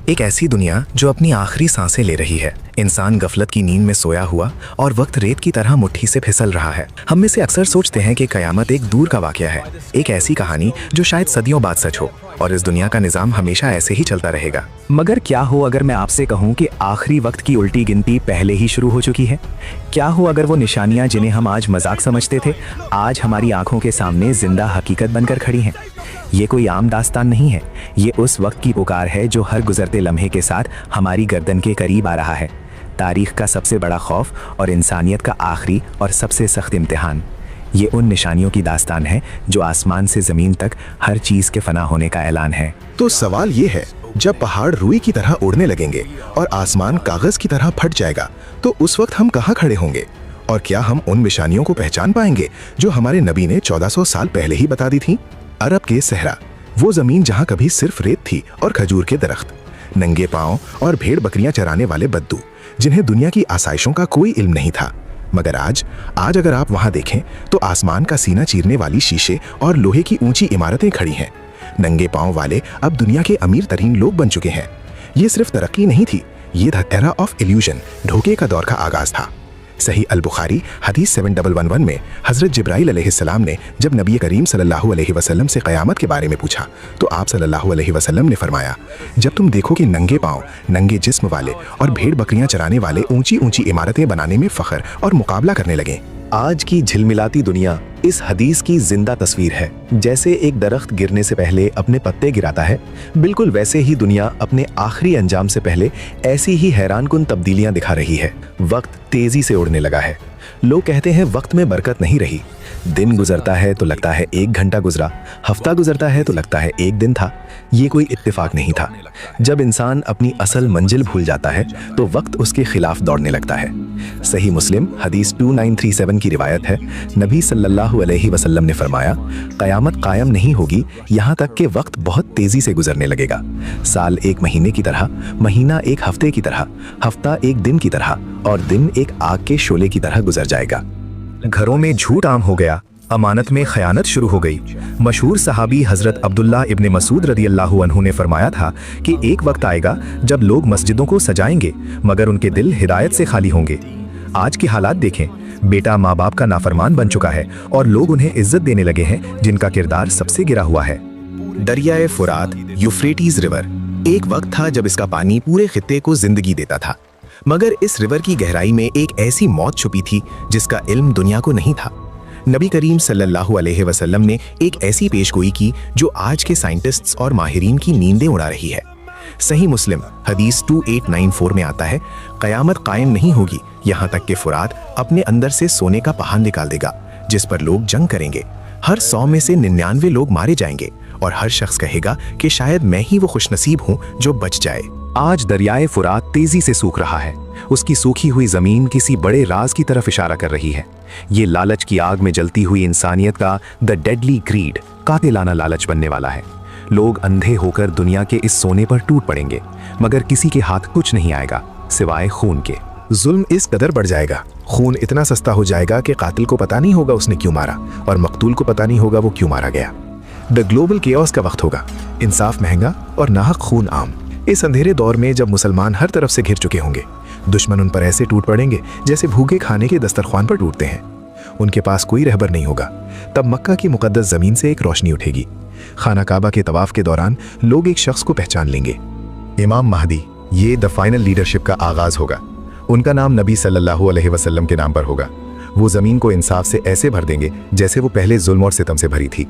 एक ऐसी दुनिया जो अपनी आखिरी सांसें ले रही है। इंसान गफलत की नींद में सोया हुआ और वक्त रेत की तरह मुट्ठी से फिसल रहा है। हम में से अक्सर सोचते हैं कि कयामत एक दूर का वाकया है, एक ऐसी कहानी जो शायद सदियों बाद सच हो और इस दुनिया का निजाम हमेशा ऐसे ही चलता रहेगा। मगर क्या हो अगर मैं आपसे कहूं कि आखिरी वक्त की उल्टी गिनती पहले ही शुरू हो चुकी है? क्या हो अगर वो निशानियां जिन्हें हम आज मजाक समझते थे, आज हमारी आंखों के सामने जिंदा हकीकत बनकर खड़ी हैं? ये कोई आम दास्तान नहीं है, ये उस वक्त की पुकार है जो हर गुजरते लम्हे के साथ हमारी गर्दन के करीब आ रहा है। तारीख का सबसे बड़ा खौफ और इंसानियत का आखिरी और सबसे सख्त इम्तिहान। ये उन निशानियों की दास्तान है जो आसमान से ज़मीन तक हर चीज़ के फना होने का ऐलान है। तो सवाल ये है, जब पहाड़ रुई की तरह उड़ने लगेंगे और आसमान कागज की तरह फट जाएगा, तो उस वक्त हम कहाँ खड़े होंगे? और क्या हम उन निशानियों को पहचान पाएंगे जो हमारे नबी ने 1400 साल पहले ही बता दी थी? अरब के सहरा, वो जमीन जहाँ कभी सिर्फ रेत थी और खजूर के दरख्त, नंगे पांव और भेड़ बकरियां चराने वाले बद्दू, जिन्हें दुनिया की आसाइशों का कोई इल्म नहीं था। मगर आज अगर आप वहां देखें तो आसमान का सीना चीरने वाली शीशे और लोहे की ऊंची इमारतें खड़ी हैं। नंगे पांव वाले अब दुनिया के अमीर तरीन लोग बन चुके हैं। ये सिर्फ तरक्की नहीं थी, ये द एरा ऑफ इल्यूजन, धोखे का दौर का आगाज था। सही अल बुखारी हदीस 7111 में हज़रत जिब्राइल अलैहिस्सलाम ने जब नबी करीम सल्लल्लाहु अलैहि वसल्लम से क़यामत के बारे में पूछा तो आप सल्लल्लाहु अलैहि वसल्लम ने फरमाया, जब तुम देखो कि नंगे पांव, नंगे जिस्म वाले और भेड़ बकरियां चराने वाले ऊंची ऊंची इमारतें बनाने में फ़ख्र और मुकाबला करने लगें। आज की झिलमिलाती दुनिया इस हदीस की जिंदा तस्वीर है। जैसे एक दरख्त गिरने से पहले अपने पत्ते गिराता है, बिल्कुल वैसे ही दुनिया अपने आखिरी अंजाम से पहले ऐसी ही हैरानकुन तब्दीलियां दिखा रही है। वक्त तेजी से उड़ने लगा है। लोग कहते हैं वक्त में बरकत नहीं रही। दिन गुजरता है तो लगता है 1 घंटा गुजरा, हफ्ता गुजरता है तो लगता है 1 दिन था। ये कोई इत्तेफाक नहीं था। जब इंसान अपनी असल मंजिल भूल जाता है तो वक्त उसके खिलाफ दौड़ने लगता है। सही मुस्लिम हदीस 2937 की रिवायत है, नबी सल्लल्लाहु अलैहि वसल्लम ने फरमाया, क़यामत कायम नहीं होगी यहाँ तक कि वक्त बहुत तेजी से गुजरने लगेगा। साल 1 महीने की तरह, महीना 1 हफ्ते की तरह, हफ्ता 1 दिन की तरह और दिन एक आग के शोले की तरह गुजर जाएगा। घरों में झूठ आम हो गया, अमानत में खयानत शुरू हो गई। मशहूर सहाबी हजरत अब्दुल्ला इब्ने मसूद रदियल्लाहु अन्हु ने फरमाया था कि एक वक्त आएगा जब लोग मस्जिदों को सजाएंगे मगर उनके दिल हिदायत से खाली होंगे। आज के हालात देखें, बेटा माँ बाप का नाफरमान बन चुका है और लोग उन्हें इज्जत देने लगे हैं जिनका किरदार सबसे गिरा हुआ है। दरियाए फुरात, यूफ्रेटिस रिवर, एक वक्त था जब इसका पानी पूरे खित्ते को जिंदगी देता था। मगर इस रिवर की गहराई में एक ऐसी मौत छुपी थी जिसका इल्म दुनिया को नहीं था। नबी करीम सल्लल्लाहु अलैहि वसल्लम ने एक ऐसी पेशगोई की जो आज के साइंटिस्ट्स और माहिरीन की नींदें उड़ा रही है। सही मुस्लिम हदीस 2894 में आता है, क़यामत कायम नहीं होगी यहाँ तक कि फुरात अपने अंदर से सोने का पहाड़ निकाल देगा जिस पर लोग जंग करेंगे। हर 100 में से 99 लोग मारे जाएंगे और हर शख्स कहेगा कि शायद मैं ही वो खुशनसीब हूँ जो बच जाए। आज दरियाए फुरात तेजी से सूख रहा है। उसकी सूखी हुई जमीन किसी बड़े राज की तरफ इशारा कर रही है। ये लालच की आग में जलती हुई इंसानियत का द डेडली ग्रीड, कातिलाना लालच बनने वाला है। लोग अंधे होकर दुनिया के इस सोने पर टूट पड़ेंगे मगर किसी के हाथ कुछ नहीं आएगा सिवाय खून के। जुल्म इस कदर बढ़ जाएगा, खून इतना सस्ता हो जाएगा कि कातिल को पता नहीं होगा उसने क्यों मारा और मकतूल को पता नहीं होगा वो क्यों मारा गया। द ग्लोबल केओस का वक्त होगा, इंसाफ महंगा और नाहक खून आम। इस अंधेरे दौर में जब मुसलमान हर तरफ से घिर चुके होंगे, दुश्मन उन पर ऐसे टूट पड़ेंगे जैसे भूखे खाने के दस्तरख्वान पर टूटते हैं। उनके पास कोई रहबर नहीं होगा। तब मक्का की मुकद्दस जमीन से एक रोशनी उठेगी। खाना काबा के तवाफ के दौरान लोग एक शख्स को पहचान लेंगे, इमाम महदी। ये द फाइनल लीडरशिप का आगाज होगा। उनका नाम नबी सल्लल्लाहु अलैहि वसल्लम के नाम पर होगा। वो जमीन को इंसाफ से ऐसे भर देंगे जैसे वो पहले जुल्म और सितम से भरी थी।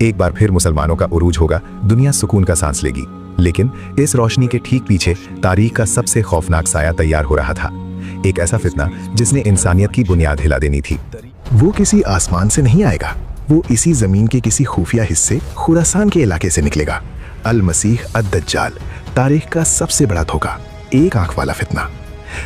एक बार फिर मुसलमानों का उरूज होगा, दुनिया सुकून का सांस लेगी। लेकिन इस रोशनी के ठीक पीछे तारीख का सबसे खौफनाक साया तैयार हो रहा था, एक ऐसा फितना जिसने इंसानियत की बुनियाद हिला देनी थी। वो किसी आसमान से नहीं आएगा, वो इसी जमीन के किसी खुफिया हिस्से खुरासान के इलाके से निकलेगा। अल मसीह अद-दज्जाल, तारीख का सबसे बड़ा धोखा, एक आंख वाला फितना।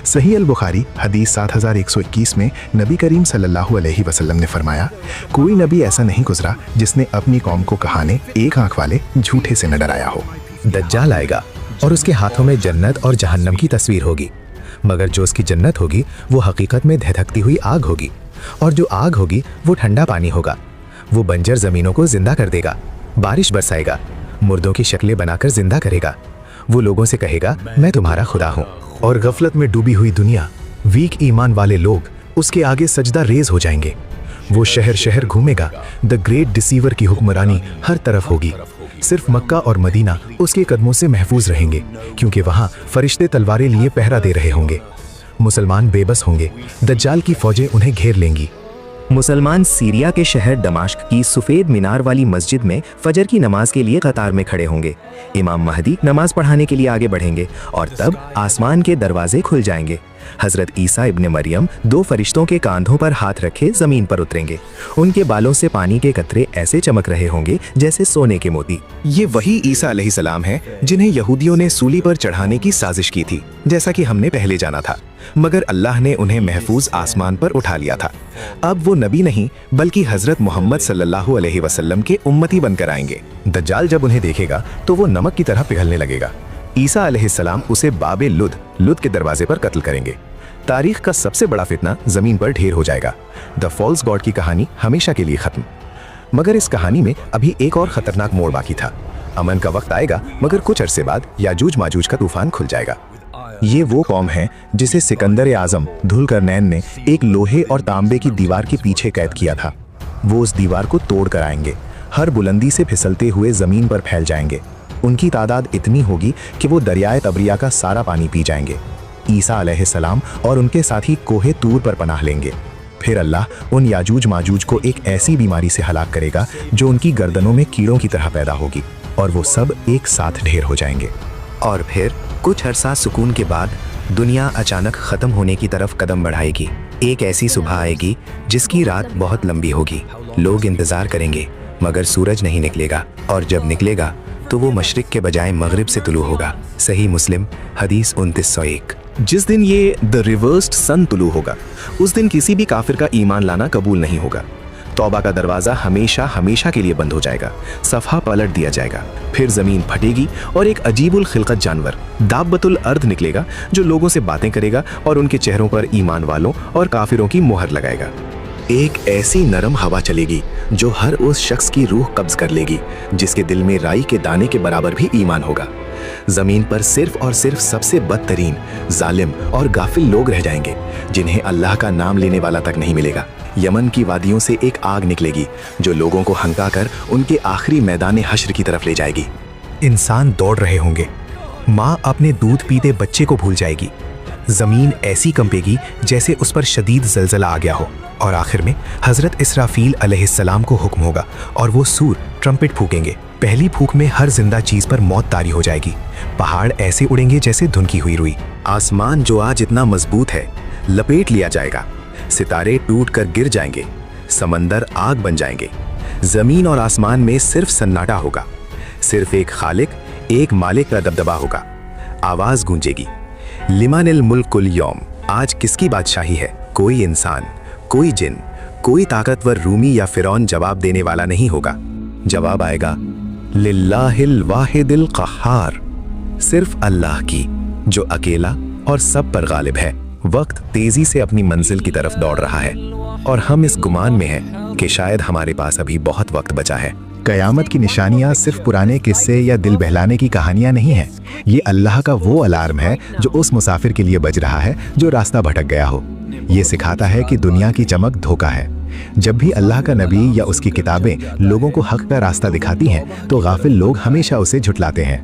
सही अल बुखारी हदीस 7121 में नबी करीम सल्लल्लाहु अलैहि वसल्लम ने फरमाया, कोई नबी ऐसा नहीं गुजरा जिसने अपनी कौम को कहाने एक आंख वाले झूठे से न डराया हो। दज्जाल आएगा और उसके हाथों में जन्नत और जहन्नम की तस्वीर होगी, मगर जो उसकी जन्नत होगी वो हकीकत में धधकती हुई आग होगी और जो आग होगी वो ठंडा पानी होगा। वो बंजर जमीनों को जिंदा कर देगा, बारिश बरसाएगा, मुर्दों की शक्लें बनाकर जिंदा करेगा। वो लोगों से कहेगा, मैं तुम्हारा खुदा हूँ। और गफलत में डूबी हुई दुनिया, वीक ईमान वाले लोग उसके आगे सजदा रेज हो जाएंगे। वो शहर शहर घूमेगा, द ग्रेट डिसीवर की हुक्मरानी हर तरफ होगी। सिर्फ मक्का और मदीना उसके कदमों से महफूज रहेंगे, क्योंकि वहाँ फरिश्ते तलवारें लिए पहरा दे रहे होंगे। मुसलमान बेबस होंगे, दज्जाल की फौजें उन्हें घेर लेंगी। मुसलमान सीरिया के शहर दमाश्क की सफ़ेद मीनार वाली मस्जिद में फजर की नमाज के लिए कतार में खड़े होंगे। इमाम महदी नमाज पढ़ाने के लिए आगे बढ़ेंगे और तब आसमान के दरवाजे खुल जाएंगे। हजरत ईसा इब्ने मरियम 2 फरिश्तों के कांधों पर हाथ रखे जमीन पर उतरेंगे। उनके बालों से पानी के कतरे ऐसे चमक रहे होंगे जैसे सोने के मोती। ये वही ईसा अलैहिस्सलाम है जिन्हें यहूदियों ने सूली पर चढ़ाने की साजिश की थी, जैसा कि हमने पहले जाना था, मगर अल्लाह ने उन्हें महफूज आसमान पर उठा लिया था। अब वो नबी नहीं बल्कि हजरत मोहम्मद सल्लल्लाहु अलैहि वसल्लम के उम्मती बनकर आएंगे। दज्जाल जब उन्हें देखेगा तो वो नमक की तरह पिघलने लगेगा। ईसा अलैहिस्सलाम उसे बाबे लुद के दरवाजे पर कत्ल करेंगे। तारीख का सबसे बड़ा फितना जमीन पर ढेर हो जाएगा। द फॉल्स गॉड की कहानी हमेशा के लिए खत्म। मगर इस कहानी में अभी एक और खतरनाक मोड़ बाकी था। अमन का वक्त आएगा, मगर कुछ अरसे बाद याजूज माजूज का तूफान खुल जाएगा। ये वो कौम है जिसे सिकंदर आजम धुलकरनैन ने एक लोहे और तांबे की दीवार के पीछे कैद किया था। वो उस दीवार को तोड़ कर आएंगे, हर बुलंदी से फिसलते हुए जमीन पर फैल जाएंगे। उनकी तादाद इतनी होगी कि वो दरियाए तबरिया का सारा पानी पी जाएंगे। ईसा अलैहिस्सलाम और उनके साथी कोहे तूर पर पनाह लेंगे। फिर अल्लाह उन याजूज माजूज को एक ऐसी बीमारी से हलाक करेगा जो उनकी गर्दनों में कीड़ों की तरह पैदा होगी और वो सब एक साथ ढेर हो जाएंगे। और फिर कुछ अरसा सुकून के बाद दुनिया अचानक खत्म होने की तरफ कदम बढ़ाएगी। एक ऐसी सुबह आएगी जिसकी रात बहुत लंबी होगी। लोग इंतजार करेंगे मगर सूरज नहीं निकलेगा, और जब निकलेगा तो वो मशरिक के बजाय मगरिब से तुलू होगा। सही मुस्लिम हदीस 2901। जिस दिन ये द रिवर्स्ड सन तुलू होगा, उस दिन किसी भी काफिर का ईमान लाना कबूल नहीं होगा। तौबा का दरवाज़ा हमेशा हमेशा के लिए बंद हो जाएगा, सफ़हा पलट दिया जाएगा। फिर ज़मीन फटेगी और एक अजीबुल खिलकत जानवर दाब्बतुल अर्द निकलेगा जो लोगों से बातें करेगा और उनके चेहरों पर ईमान वालों और काफिरों की मोहर लगाएगा। एक ऐसी नरम हवा चलेगी जो हर उस शख्स की रूह कब्ज कर लेगी जिसके दिल में राई के दाने के बराबर भी ईमान होगा। जमीन पर सिर्फ और सिर्फ सबसे बदतरीन, जालिम और गाफिल लोग रह जाएंगे जिन्हें अल्लाह का नाम लेने वाला तक नहीं मिलेगा। यमन की वादियों से एक आग निकलेगी जो लोगों को हंका कर उनके आखिरी मैदान हश्र की तरफ ले जाएगी। इंसान दौड़ रहे होंगे, माँ अपने दूध पीते बच्चे को भूल जाएगी। जमीन ऐसी कंपेगी जैसे उस पर शदीद जलजला आ गया हो, और आखिर में हजरत इसराफील अलैहिस्सलाम को हुक्म होगा और वो सूर ट्रम्पेट फूकेंगे। पहली फूक में हर जिंदा चीज पर मौत तारी हो जाएगी। पहाड़ ऐसे उड़ेंगे जैसे धुनकी हुई रुई। आसमान जो आज इतना मजबूत है लपेट लिया जाएगा। सितारे टूट कर गिर जाएंगे, समंदर आग बन जाएंगे। जमीन और आसमान में सिर्फ सन्नाटा होगा। सिर्फ एक खालिक, एक मालिक का दबदबा होगा। आवाज गूंजेगी, लिमानिल मुल्कुल यौम। आज किसकी बादशाही है? कोई इंसान, कोई जिन, कोई ताकतवर रूमी या फिरौन जवाब देने वाला नहीं होगा। जवाब आएगा लिल्लाहिल वाहिदिल क़हार, सिर्फ अल्लाह की जो अकेला और सब पर गालिब है। वक्त तेजी से अपनी मंजिल की तरफ दौड़ रहा है और हम इस गुमान में हैं कि शायद हमारे पास अभी बहुत वक्त बचा है। कयामत की निशानियां सिर्फ पुराने किस्से या दिल बहलाने की कहानियां नहीं हैं। ये अल्लाह का वो अलार्म है जो उस मुसाफिर के लिए बज रहा है जो रास्ता भटक गया हो। ये सिखाता है कि दुनिया की चमक धोखा है। जब भी अल्लाह का नबी या उसकी किताबें लोगों को हक का रास्ता दिखाती हैं तो गाफिल लोग हमेशा उसे झुटलाते हैं।